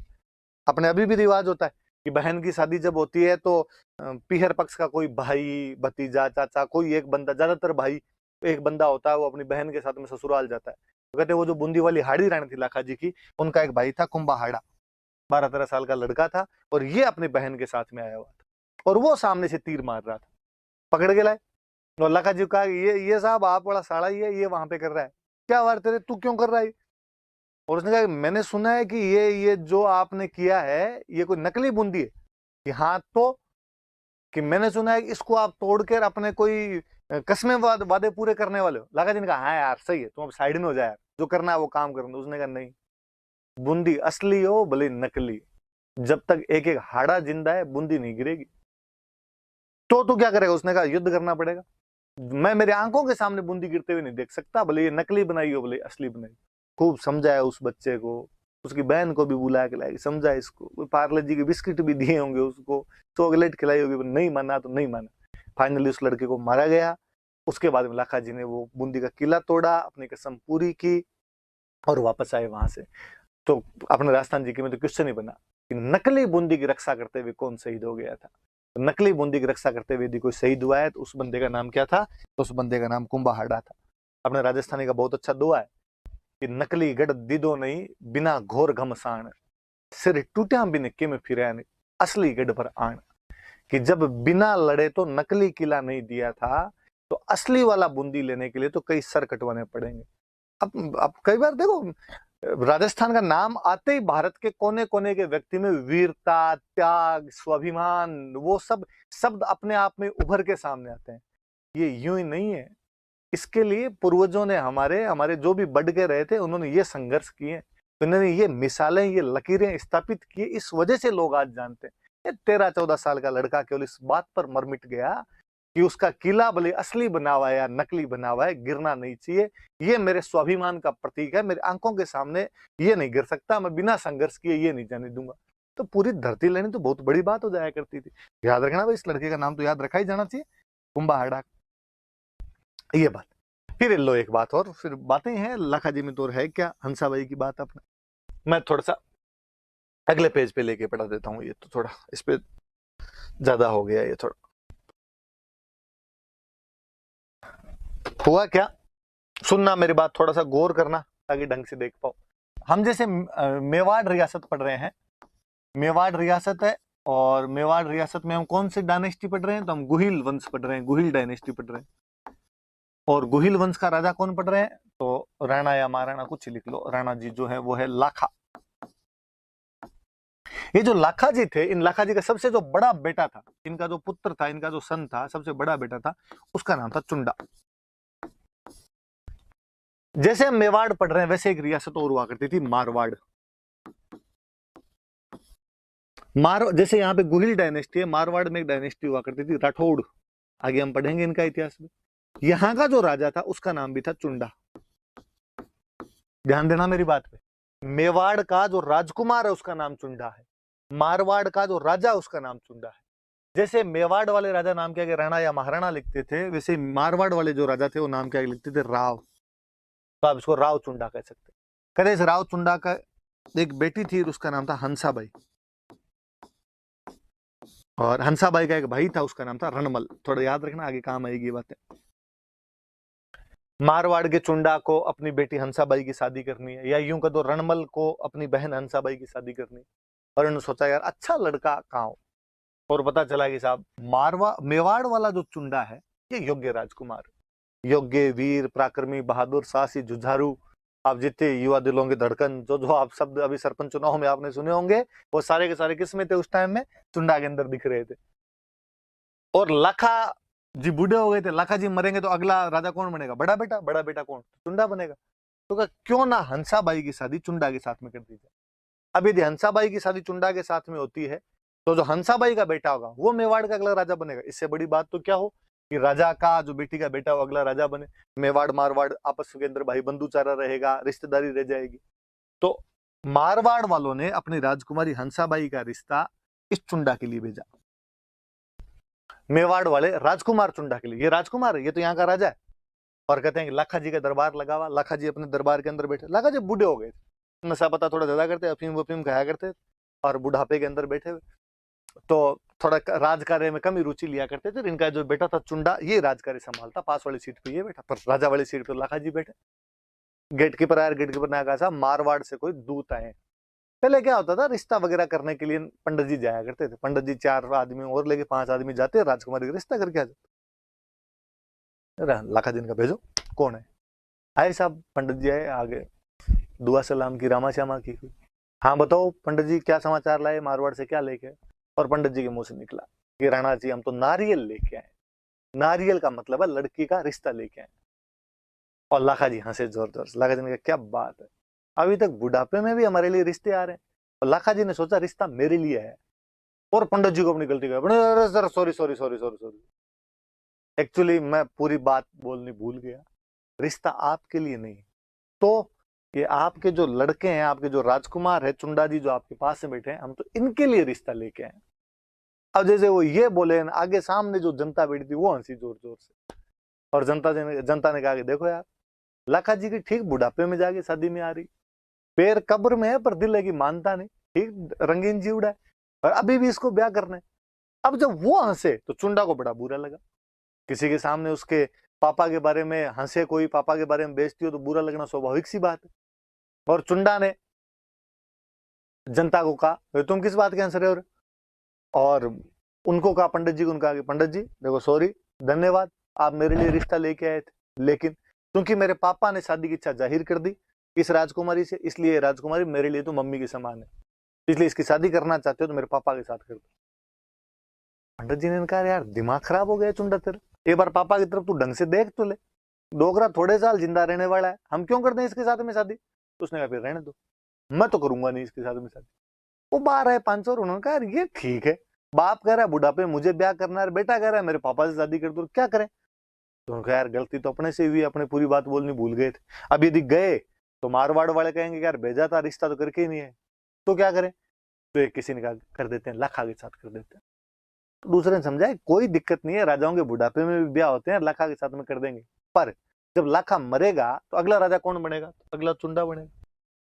अपने अभी भी रिवाज होता है कि बहन की शादी जब होती है तो पीहर पक्ष का कोई भाई, भतीजा, चाचा, कोई एक बंदा, ज्यादातर भाई एक बंदा होता है, वो अपनी बहन के साथ में ससुराल जाता है। तो कहते हैं वो जो बूंदी वाली हाड़ी रानी थी लाखा जी की, उनका एक भाई था कुंभाहाड़ा, 12-13 साल का लड़का था, और ये अपनी बहन के साथ में आया हुआ था, और वो सामने से तीर मार रहा था। पकड़ के लाए और लाखा जी को कहा ये साहब आप बड़ा साड़ा ही है, ये वहां पे कर रहा है, क्या बात तेरे, तू क्यों कर रहा है? और उसने कहा मैंने सुना है कि ये जो आपने किया है ये कोई नकली बूंदी है। कि हाँ तो, कि मैंने सुना है कि इसको आप तोड़कर अपने कोई कस्में वादे पूरे करने वाले हो। लाखा जी ने कहा हाँ यार सही है, तुम अब साइड में हो जाए यार, जो करना है वो काम करना। उसने कहा नहीं, बूंदी असली हो भले नकली, जब तक एक एक हाड़ा जिंदा है बूंदी नहीं गिरेगी। तो तू क्या करेगा? उसने कहा युद्ध करना पड़ेगा, मैं मेरे आंखों के सामने बूंदी गिरते हुए नहीं देख सकता, भले ये नकली बनाई हो भले असली बनाई। खूब समझाया उस बच्चे को, उसकी बहन को भी बुला के लाई, समझा इसको, पार्ले जी के बिस्किट भी दिए होंगे उसको, चॉकलेट खिलाई होगी, नहीं माना तो नहीं माना। फाइनली उस लड़के को मारा गया। उसके बाद में लाखा जी ने वो बूंदी का किला तोड़ा, अपनी कसम पूरी की और वापस आए वहां से। तो अपने राजस्थान जी के में तो क्वेश्चन ही बना कि नकली बूंदी की रक्षा करते हुए कौन शहीद हो गया था। तो नकली बूंदी की रक्षा करते हुए यदि कोई शहीद हुआ है तो उस बंदे का नाम क्या था? तो उस बंदे का नाम कुंभाहाड़ा था। अपने राजस्थानी का बहुत अच्छा दुआ है कि नकली गढ़ दीदो नहीं, बिना घोर घमसान, सिर टूटिया बिन किम फिरे असली गढ़ पर आन। कि जब बिना लड़े तो नकली किला नहीं दिया था, तो असली वाला बूंदी लेने के लिए तो कई सर कटवाने पड़ेंगे। अब कई बार देखो, राजस्थान का नाम आते ही भारत के कोने कोने के व्यक्ति में वीरता, त्याग, स्वाभिमान, वो सब शब्द अपने आप में उभर के सामने आते हैं। ये यूं ही नहीं है, इसके लिए पूर्वजों ने हमारे हमारे जो भी बढ़ के रहे थे, उन्होंने ये संघर्ष किए, उन्होंने ये मिसालें, ये लकीरें स्थापित किए। इस वजह से लोग आज जानते हैं। 13-14 साल का लड़का केवल इस बात पर मर मिट गया कि उसका किला भले असली बना हुआ है या नकली बना हुआ है, गिरना नहीं चाहिए। ये मेरे स्वाभिमान का प्रतीक है, मेरे आंखों के सामने ये नहीं गिर सकता, मैं बिना संघर्ष किए ये नहीं जाने दूंगा। तो पूरी धरती लेनी तो बहुत बड़ी बात हो जाया करती थी। याद रखना भाई, इस लड़के का नाम तो याद रखा ही जाना चाहिए, कुंभाहाड़ा। ये बात। फिर लो एक बात और, फिर बातें हैं लाखा जी में तो है क्या, हंसाबाई की बात अपने मैं थोड़ा सा अगले पेज पे लेके पढ़ा देता हूँ। ये तो थोड़ा इस पे ज्यादा हो गया, ये थोड़ा हुआ क्या, सुनना मेरी बात, थोड़ा सा गौर करना ताकि ढंग से देख पाओ। हम जैसे मेवाड़ रियासत पढ़ रहे हैं, मेवाड़ रियासत है, और मेवाड़ रियासत में हम कौन सी डायनेस्टी पढ़ रहे हैं? तो हम गुहिल वंश पढ़ रहे हैं, गुहिल डायनेस्टी पढ़ रहे हैं। और गुहिल वंश का राजा कौन पढ़ रहे हैं? तो राणा या महाराणा कुछ लिख लो, राणा जी जो है वो है लाखा। ये जो लाखा जी थे, इन लाखा जी का सबसे जो बड़ा बेटा था, इनका जो पुत्र था, इनका जो सन था, सबसे बड़ा बेटा था, उसका नाम था चुंडा। जैसे हम मेवाड़ पढ़ रहे हैं वैसे एक रियासत और हुआ करती थी, मारवाड़। जैसे यहाँ पे गुहिल डायनेस्टी है, मारवाड़ में एक डायनेस्टी हुआ करती थी राठौड़। आगे हम पढ़ेंगे इनका इतिहास में। यहाँ का जो राजा था उसका नाम भी था चुंडा। ध्यान देना मेरी बात पे। मेवाड़ का जो राजकुमार है उसका नाम चुंडा है, मारवाड़ का जो राजा उसका नाम चुंडा है। जैसे मेवाड़ वाले राजा नाम क्या राणा या महाराणा लिखते थे, वैसे मारवाड़ वाले जो राजा थे वो नाम क्या लिखते थे? राव। तो आप इसको राव चुंडा कह सकते। कहते इस राव चुंडा का एक बेटी थी, उसका नाम था हंसाबाई, और हंसाबाई का एक भाई था, उसका नाम था रणमल। थोड़ा याद रखना, आगे काम आएगी बातें। मारवाड़ के चुंडा को अपनी बेटी हंसाबाई की शादी करनी है, या यूं कह दो रणमल को अपनी बहन हंसाबाई की शादी करनी है। और उन्होंने सोचा यार अच्छा लड़का कहाँ हो, और पता चला कि साहब मेवाड़ वाला जो चुंडा है ये योग्य राजकुमार, योग्य, वीर, पराक्रमी, बहादुर, साहसी, जुझारू। आप जितने युवा दिलों की धड़कन, जो जो आप शब्द अभी सरपंच चुनाव में आपने सुने होंगे, वो सारे के सारे किस में थे उस टाइम में? चुंडा के अंदर दिख रहे थे। और लाखा जी बूढ़े हो गए थे, लाखा जी मरेंगे तो अगला राजा कौन बनेगा? बड़ा बेटा। बड़ा बेटा कौन? चुंडा बनेगा। तो कहा क्यों ना हंसाबाई की शादी चुंडा के साथ में कर दी जाए। अब यदि हंसाबाई की शादी चुंडा के साथ में होती है तो जो हंसाबाई का बेटा होगा वो मेवाड़ का अगला राजा बनेगा। इससे बड़ी बात तो क्या हो कि राजा का जो बेटी का बेटा वो अगला राजा बने, मेवाड़ मारवाड़ आपस के अंदर भाई बंधुचारा रहेगा, रिश्तेदारी रह जाएगी। तो मारवाड़ वालों ने अपनी राजकुमारी हंसाबाई का रिश्ता इस चुंडा के लिए भेजा, मेवाड़ वाले राजकुमार चुंडा के लिए। ये राजकुमार है, ये तो यहाँ का राजा है। और कहते हैं कि लाखा जी का दरबार लगा हुआ, लाखा जी अपने दरबार के अंदर बैठे। लाखा जी बूढ़े हो गए, नशा पता थोड़ा ज्यादा करते, अफीम वफीम खाया करते और बुढ़ापे के अंदर बैठे हुए, तो थोड़ा राज कार्य में कम ही रुचि लिया करते थे। इनका जो बेटा था चुंडा, ये राज कार्य संभालता, पास वाली सीट पे ये बैठा, पर राजा वाली सीट पे लाखा जी बैठे। गेटकीपर आया, गेटकीपर ने कहा साहब मारवाड़ से कोई दूत आए। पहले क्या होता था, रिश्ता वगैरह करने के लिए पंडित जी जाया करते थे। पंडित जी 4 आदमी और लेके 5 आदमी जाते, राजकुमारी का रिश्ता करके आ जाते। लाखा जी का भेजो, कौन है? आए साहब, पंडित जी आए, आगे दुआ सलाम की, रामा श्यामा की। हाँ बताओ पंडित जी क्या समाचार लाए, मारवाड़ से क्या लेके? और पंडित जी के मुंह से निकला कि राणा जी हम तो नारियल लेके आए। नारियल का मतलब है लड़की का रिश्ता लेके आए। और लाखा जी हंसे जोर जोर से। लाखा जी ने कहा क्या बात है, अभी तक बुढ़ापे में भी हमारे लिए रिश्ते आ रहे हैं। और लाखा जी ने सोचा रिश्ता मेरे लिए है, और पंडित जी को अपनी गलती कर, sorry sorry sorry sorry sorry, actually मैं पूरी बात बोलनी भूल गया, रिश्ता आपके लिए नहीं। तो ये आपके जो लड़के हैं, आपके जो राजकुमार है चुंडा जी जो आपके पास में बैठे हैं, हम तो इनके लिए रिश्ता लेके आए। अब जैसे वो ये बोले, आगे सामने जो जनता बैठी थी वो हंसी जोर जोर से। और जनता ने कहा कि देखो यार, लाखा जी की ठीक बुढ़ापे में जाके शादी में आ रही, पैर कब्र में है पर दिल है कि मानता नहीं, ठीक रंगीन जीवड़ा है, और अभी भी इसको ब्याह करना है। अब जब वो हंसे तो चुंडा को बड़ा बुरा लगा। किसी के सामने उसके पापा के बारे में हंसे, कोई पापा के बारे में बेइज्जती हो तो बुरा लगना स्वाभाविक सी बात है। और चुंडा ने जनता को कहा तुम किस बात के हंस रहे हो? और उनको कहा, पंडित जी को उनका, पंडित जी देखो सॉरी, धन्यवाद, आप मेरे लिए रिश्ता लेके आए थे, लेकिन क्योंकि मेरे पापा ने शादी की इच्छा जाहिर कर दी इस राजकुमारी से, इसलिए राजकुमारी मेरे लिए तो मम्मी के समान है, इसलिए इसकी शादी करना चाहते हो तो मेरे पापा के साथ कर दो। पंडित जी ने कहा यार दिमाग खराब हो गया चुंडा तेरा, एक बार पापा की तरफ तू ढंग से देख तो ले, डोगरा थोड़े साल जिंदा रहने वाला है, हम क्यों कर दें इसके साथ में शादी? तो उसने कहा फिर रहने दो, मैं तो करूंगा नहीं इसके साथ में शादी। वो बाहर आए 500, उन्होंने कहा ये ठीक है, बाप कह रहा है बुढ़ापे में मुझे ब्याह करना है, बेटा कह रहा है मेरे पापा से शादी कर दो, क्या करें? तो उन्होंने कहा यार गलती तो अपने से हुई, अपने पूरी बात बोलनी भूल गए थे, अब यदि गए तो मारवाड़ वाले कहेंगे यार भेजा था रिश्ता तो करके ही नहीं है, तो क्या करें? तो एक किसी ने कहा कर देते हैं, लाखा के साथ कर देते हैं। तो दूसरे ने समझा कोई दिक्कत नहीं है, राजाओं के बुढ़ापे में भी ब्याह होते हैं, लाखा के साथ में कर देंगे, पर जब लाखा मरेगा तो अगला राजा कौन बनेगा? तो अगला चुंडा बनेगा।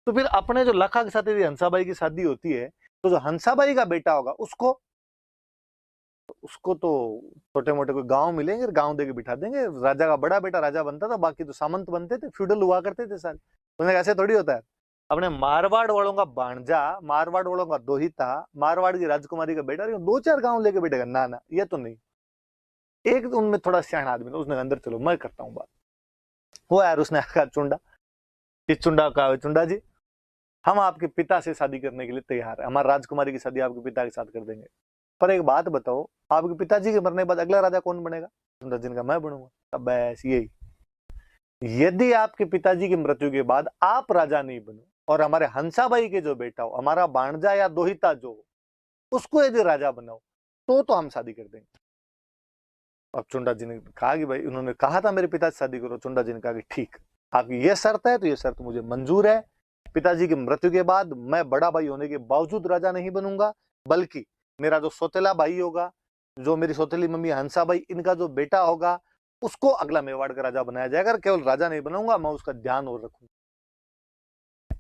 तो फिर अपने जो लाखा के साथ यदि हंसाबाई की शादी होती है तो जो हंसाबाई का बेटा होगा उसको तो छोटे मोटे कोई गांव मिलेंगे, गांव देके बिठा देंगे, राजा का बड़ा बेटा राजा बनता था, बाकी तो सामंत बनते थे, फ्यूडल हुआ करते थे सारे। तो ऐसे थोड़ी होता है, अपने मारवाड़ वालों का भांजा, मारवाड़ वालों का दोहिता, मारवाड़ की राजकुमारी का बेटा 2-4 गांव लेके बैठेगा? ना ना, ये तो नहीं। एक तो उनमें थोड़ा सियाना आदमी था, उसने अंदर चलो मैं करता हूँ बात। वो यार उसने कहा चुंडा, इस चुंडा का, चुंडा जी हम आपके पिता से शादी करने के लिए तैयार है, हमारी राजकुमारी की शादी आपके पिता के साथ कर देंगे, पर एक बात बताओ आपके पिताजी के मरने के बाद अगला राजा कौन बनेगा? चुंडा जी ने कहा मैं बनूंगा। अब बस यही, यदि आपके पिताजी की मृत्यु के बाद आप राजा नहीं बनो और हमारे हंसाबाई के जो बेटा हो, हमारा भांजा या दोहिता जो हो, उसको यदि राजा बनाओ तो हम शादी कर देंगे। अब चुंडा जी ने कहा कि भाई, उन्होंने कहा था मेरे पिता से शादी करो, चुंडा जी ने कहा कि ठीक, आपकी ये शर्त है तो ये शर्त मुझे मंजूर है, पिताजी की मृत्यु के बाद मैं बड़ा भाई होने के बावजूद राजा नहीं बनूंगा, बल्कि मेरा जो सौतेला भाई होगा, जो मेरी सौतेली मम्मी हंसाबाई, इनका जो बेटा होगा उसको अगला मेवाड़ का राजा बनाया जाएगा, केवल राजा नहीं बनाऊंगा, मैं उसका ध्यान और रखूंगा।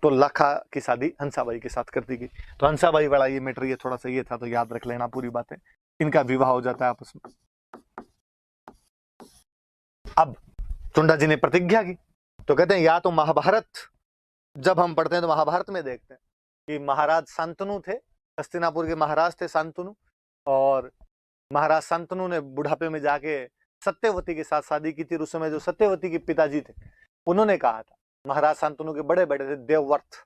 तो लाखा की शादी हंसाबाई के साथ कर दी गई। तो हंसाबाई वाला ये मैटर ये थोड़ा सा ये था, तो याद रख लेना पूरी बातें। इनका विवाह हो जाता है आपस में। अब चुंडा जी ने प्रतिज्ञा की, तो कहते हैं या तो महाभारत, जब हम पढ़ते हैं तो महाभारत में देखते हैं कि महाराज शांतनु थे, हस्तिनापुर के महाराज थे शांतनु, और महाराज शांतनु ने बुढ़ापे में जाके सत्यवती के साथ शादी की थी। उस समय जो सत्यवती के पिताजी थे उन्होंने कहा था, महाराज शांतनु के बड़े बेटे थे देवव्रत,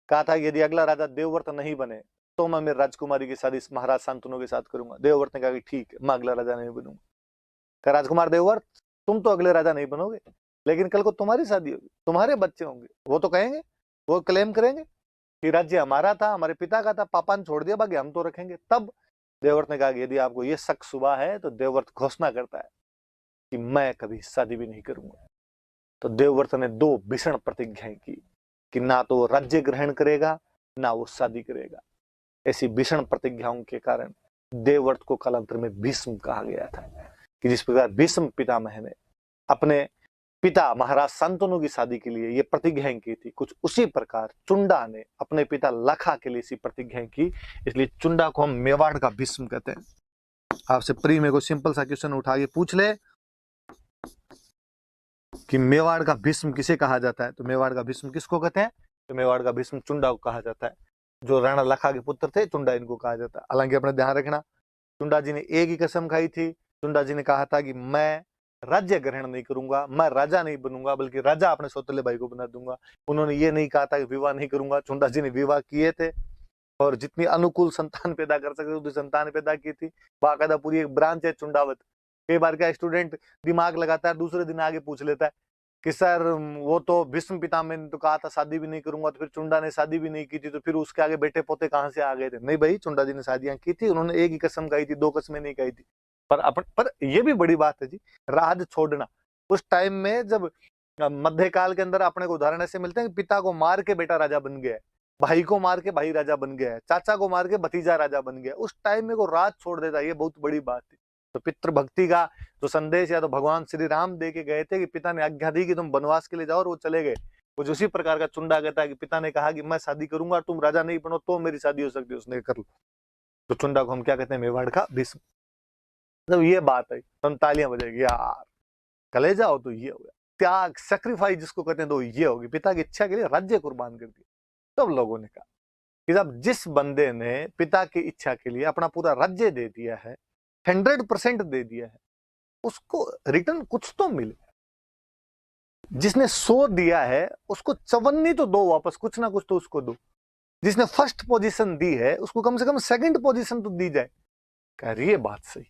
कहा था यदि अगला राजा देवव्रत नहीं बने तो मैं मेरी राजकुमारी की शादी महाराज शांतनु के साथ करूंगा। देवव्रत ने कहा कि ठीक है, मैं अगला राजा नहीं बनूंगा। कहा राजकुमार देवव्रत तुम तो अगले राजा नहीं बनोगे, लेकिन कल को तुम्हारी शादी होगी, तुम्हारे बच्चे होंगे, वो तो कहेंगे, वो क्लेम करेंगे कि राज्य हमारा था, हमारे पिता का था, पापा ने छोड़ दिया, बाकी हम तो रखेंगे। तब देवव्रत ने कहा कि यदि आपको ये शक सुबह है तो देवव्रत घोषणा करता है कि मैं कभी शादी भी नहीं करूंगा। तो देवव्रत ने 2 भीषण प्रतिज्ञाएं की कि ना तो वो राज्य ग्रहण करेगा, ना वो शादी करेगा। ऐसी भीषण प्रतिज्ञाओं के कारण देवव्रत को कालांतर में भीष्म कहा गया था। कि जिस प्रकार भीष्म पितामह ने अपने पिता महाराज शांतनु की शादी के लिए ये प्रतिज्ञाएं की थी, कुछ उसी प्रकार चुंडा ने अपने पिता लखा के लिए इसी प्रतिज्ञाएं की। इसलिए चुंडा को हम मेवाड़ का भीष्म कहते हैं। आपसे प्री में कोई सिंपल सा क्वेश्चन उठा के पूछ ले कि मेवाड़ का भीष्म किसे कहा जाता है, तो मेवाड़ का भीष्म किसको कहते हैं? तो मेवाड़ का भीष्म चुंडा को कहा जाता है। जो राणा लखा के पुत्र थे, चुंडा इनको कहा जाता है। हालांकि अपने ध्यान रखना, चुंडा जी ने एक ही कसम खाई थी। चुंडा जी ने कहा था कि मैं राज्य ग्रहण नहीं करूंगा, मैं राजा नहीं बनूंगा, बल्कि राजा अपने सौतेले भाई को बना दूंगा। उन्होंने ये नहीं कहा था कि विवाह नहीं करूंगा। चुंडा जी ने विवाह किए थे और जितनी अनुकूल संतान पैदा कर सकते उतनी संतान पैदा की थी। बाकायदा पूरी एक ब्रांच है चुंडावत। कई बार क्या स्टूडेंट दिमाग लगाता है, दूसरे दिन आगे पूछ लेता है कि सर वो तो भीष्म पितामह ने तो कहा था शादी भी नहीं करूंगा, तो फिर चुंडा ने शादी भी नहीं की थी, तो फिर उसके आगे बेटे पोते कहां से आ गए थे? नहीं भाई, चुंडा जी ने शादियां की थी, उन्होंने एक ही कसम खाई थी, 2 कसमें नहीं खाई थी। पर ये भी बड़ी बात है जी, राज छोड़ना। उस टाइम में जब मध्यकाल के अंदर अपने को उदाहरण ऐसे मिलते हैं कि पिता को मार के बेटा राजा बन गया है, भाई को मार के भाई राजा बन गया है, चाचा को मार के भतीजा राजा बन गया। उस टाइम में को राज छोड़ देता है, ये बहुत बड़ी बात है। तो पितृभक्ति का जो संदेश या तो भगवान श्री राम दे के गए थे कि पिता ने आज्ञा दी कि तुम वनवास के लिए जाओ, और वो चले गए। कुछ उसी प्रकार का चुंडा कहता है कि पिता ने कहा कि मैं शादी करूंगा, तुम राजा नहीं बनो तो मेरी शादी हो सकती है, उसने कर लो। तो चुंडा को हम क्या कहते हैं? मेवाड़ का भीष्म। जब ये बात है तो तालियां बजेगी यार, कलेजा हो तो ये हो गया। त्याग, सेक्रीफाइस जिसको कहते हैं, तो ये होगी। पिता की इच्छा के लिए राज्य कुर्बान कर दिया। तब लोगों ने कहा कि जब जिस बंदे ने पिता की इच्छा के लिए अपना पूरा राज्य दे दिया है, 100% दे दिया है, उसको रिटर्न कुछ तो मिले। जिसने 100 दिया है उसको 54 तो दो वापस, कुछ ना कुछ तो उसको दो। जिसने फर्स्ट पोजीशन दी है उसको कम से कम सेकंड पोजीशन तो दी जाए। कह रही है बात सही।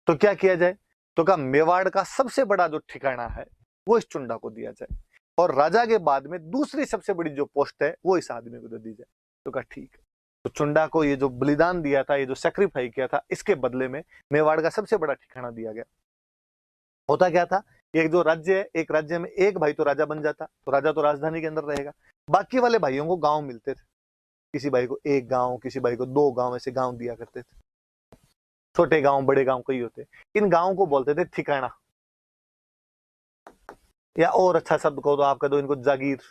तो क्या किया जाए? तो कहा मेवाड़ का सबसे बड़ा जो ठिकाना है वो इस चुंडा को दिया जाए, और राजा के बाद में दूसरी सबसे बड़ी जो पोस्ट है वो इस आदमी को दे दी जाए। तो कहा ठीक है। तो चुंडा को ये जो बलिदान दिया था, ये जो सेक्रीफाइस किया था, इसके बदले में मेवाड़ का सबसे बड़ा ठिकाना दिया गया। होता क्या था, एक जो राज्य है, एक राज्य में एक भाई तो राजा बन जाता, तो राजा तो राजधानी के अंदर रहेगा, बाकी वाले भाइयों को गांव मिलते थे। किसी भाई को 1 गांव, किसी भाई को 2 गांव, ऐसे गांव दिया करते थे। छोटे गांव बड़े गांव कई होते। इन गांवों को बोलते थे ठिकाना, या और अच्छा शब्द कहो तो आप कह दो इनको जागीर।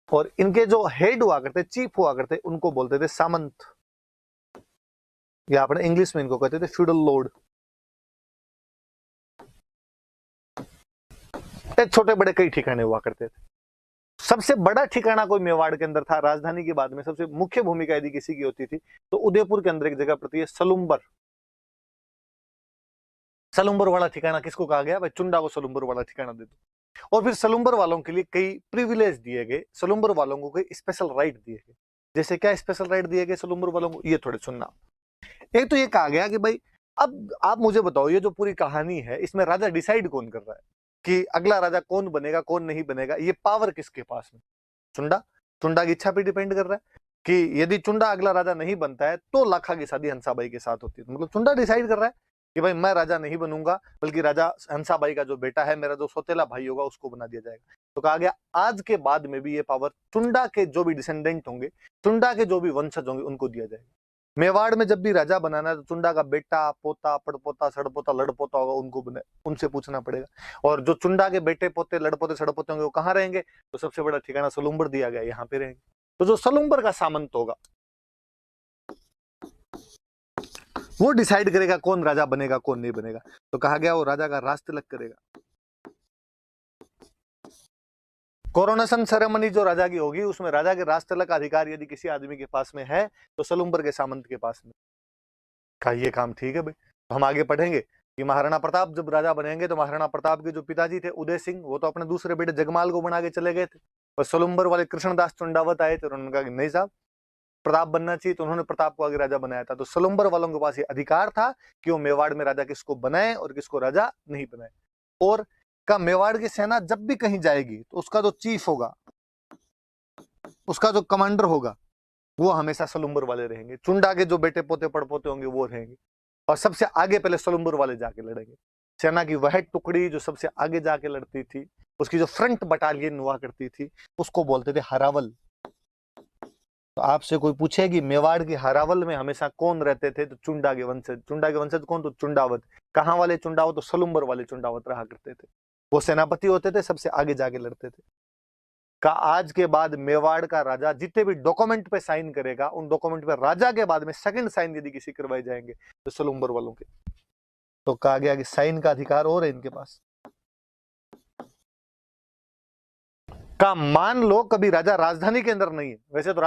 और इनके जो हेड हुआ करते, चीफ हुआ करते, उनको बोलते थे सामंत, या अपने इंग्लिश में इनको कहते थे फ्यूडल लॉर्ड। छोटे बड़े कई ठिकाने हुआ करते थे। सबसे बड़ा ठिकाना कोई मेवाड़ के अंदर था। राजधानी के बाद में सबसे मुख्य भूमिका यदि किसी की होती थी तो उदयपुर के अंदर एक जगह पड़ती है सलुम्बर। सलुम्बर वाला ठिकाना किसको कहा गया? भाई चुंडा को सलुम्बर वाला ठिकाना दे दो। और फिर सलुम्बर वालों के लिए कई प्रिविलेज दिए गए, सलुम्बर वालों को कई स्पेशल राइट दिए गए। जैसे क्या स्पेशल राइट दिए गए सलुम्बर वालों को, ये थोड़े सुनना। एक तो ये कहा गया कि भाई अब आप मुझे बताओ, ये जो पूरी कहानी है इसमें राजा डिसाइड कौन कर रहा है कि अगला राजा कौन बनेगा कौन नहीं बनेगा? ये पावर किसके पास में? चुंडा। चुंडा की इच्छा पे डिपेंड कर रहा है कि यदि चुंडा अगला राजा नहीं बनता है तो लाखा की शादी हंसाबाई के साथ होती है। मतलब चुंडा डिसाइड कर रहा है कि भाई मैं राजा नहीं बनूंगा, बल्कि राजा हंसाबाई का जो बेटा है, मेरा जो सौतेला भाई होगा, उसको बना दिया जाएगा। तो कहा गया आज के बाद में भी ये पावर चुंडा के जो भी डिसेंडेंट होंगे, चुंडा के जो भी वंशज होंगे, उनको दिया जाएगा। मेवाड़ में जब भी राजा बनाना है तो चुंडा का बेटा, पोता, पड़पोता, सड़पोता, लड़पोता होगा, उनको बने, उनसे पूछना पड़ेगा। और जो चुंडा के बेटे पोते, लड़पोते, सड़पोते होंगे वो कहाँ रहेंगे? तो सबसे बड़ा ठिकाना सलुम्बर दिया गया, यहाँ पे रहेंगे। तो जो सलुम्बर का सामंत होगा वो डिसाइड करेगा कौन राजा बनेगा कौन नहीं बनेगा। तो कहा गया वो राजा का राज तिलक करेगा। कोरोनेशन सेरेमनी जो राजा की होगी उसमें राजा के राज तिलक का अधिकार यदि किसी आदमी के पास में है तो सलुम्बर के सामंत के पास में। कहा ये काम ठीक है भाई। तो हम आगे पढ़ेंगे कि महाराणा प्रताप जब राजा बनेंगे तो महाराणा प्रताप के जो पिताजी थे उदय सिंह, वो तो अपने दूसरे बेटे जगमाल को बना के चले गए थे। और सलुम्बर वाले कृष्णदास चुंडावत आए थे, उन्होंने कहा कि नहीं साहब, प्रताप बनना चाहिए, तो उन्होंने प्रताप को आगे राजा बनाया था। तो सलुम्बर वालों के पास ये अधिकार था कि वो मेवाड़ में राजा किसको बनाए और किसको राजा नहीं बनाए। और का मेवाड़ की सेना जब भी कहीं जाएगी तो उसका जो चीफ होगा, उसका जो कमांडर होगा, वो हमेशा सलुम्बर वाले रहेंगे। चुंडा के जो बेटे पोते पड़पोते होंगे वो रहेंगे। और सबसे आगे पहले सलुम्बर वाले जाके लड़ेंगे। सेना की वह टुकड़ी जो सबसे आगे जाके लड़ती थी, उसकी जो फ्रंट बटालियन हुआ करती थी, उसको बोलते थे हरावल। तो आपसे कोई पूछे कि मेवाड़ की हरावल में हमेशा कौन रहते थे, तो चुंडा के वंशज। चुंडा के वंशज कौन? तो चुंडावत। कहाँ वाले चुंडावत? तो सलुम्बर वाले चुंडावत रहा करते थे। वो सेनापति होते थे, सबसे आगे जाके लड़ते थे। का आज के बाद मेवाड़ का राजा जितने भी डॉक्यूमेंट पे साइन करेगा, उन डॉक्यूमेंट पे राजा के बाद में सेकंड साइन यदि किसी करवाए जाएंगे तो सलुम्बर वालों के। तो कहा गया कि साइन का अधिकार और है इनके पास। का मान लो कभी राजा राजधानी के अंदर नहीं है, वैसे तो